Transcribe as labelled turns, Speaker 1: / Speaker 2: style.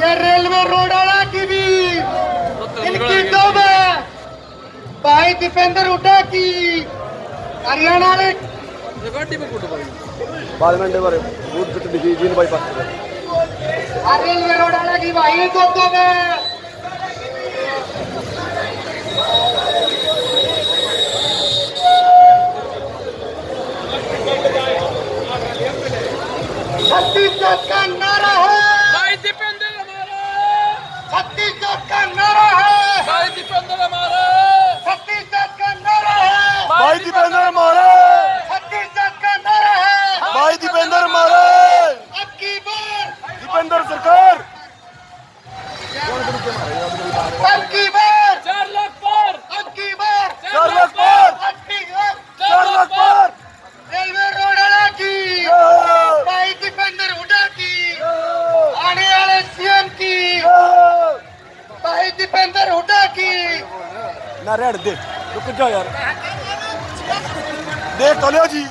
Speaker 1: ये railway road वाला की भी इनकी दम है। भाई दीपेंद्र हुड्डा की हरियाणा वाले
Speaker 2: पार्लियामेंट बारे बूथ विच डिवीजन बाईपास
Speaker 1: रेलवे रोड वाला की भाई तो दम है। छत्तीसगढ़ का नारा है
Speaker 3: भाई दीपेंद्र हमारा,
Speaker 1: छत्तीसगढ़ का नारा है
Speaker 3: भाई दीपेंद्र हमारा,
Speaker 1: छत्तीसगढ़ का नारा है
Speaker 2: भाई दीपेंद्र मारे
Speaker 1: छत्तीसगढ़ का नारा है
Speaker 2: भाई दीपेंद्र मारे
Speaker 1: अब की बार
Speaker 2: दीपेंद्र सरकार
Speaker 1: अब की बार
Speaker 3: 4 लाख पार,
Speaker 1: अब की बार
Speaker 2: 4 लाख पार
Speaker 1: अब की बार
Speaker 2: 4 लाख पार
Speaker 1: रेलवे रोड वाला की भाई दीपेंद्र हुड्डा की आने वाले सीएम की भाई दीपेंद्र हुड्डा की
Speaker 2: ना रेड दे रुक जाओ यार देख तो लियो जी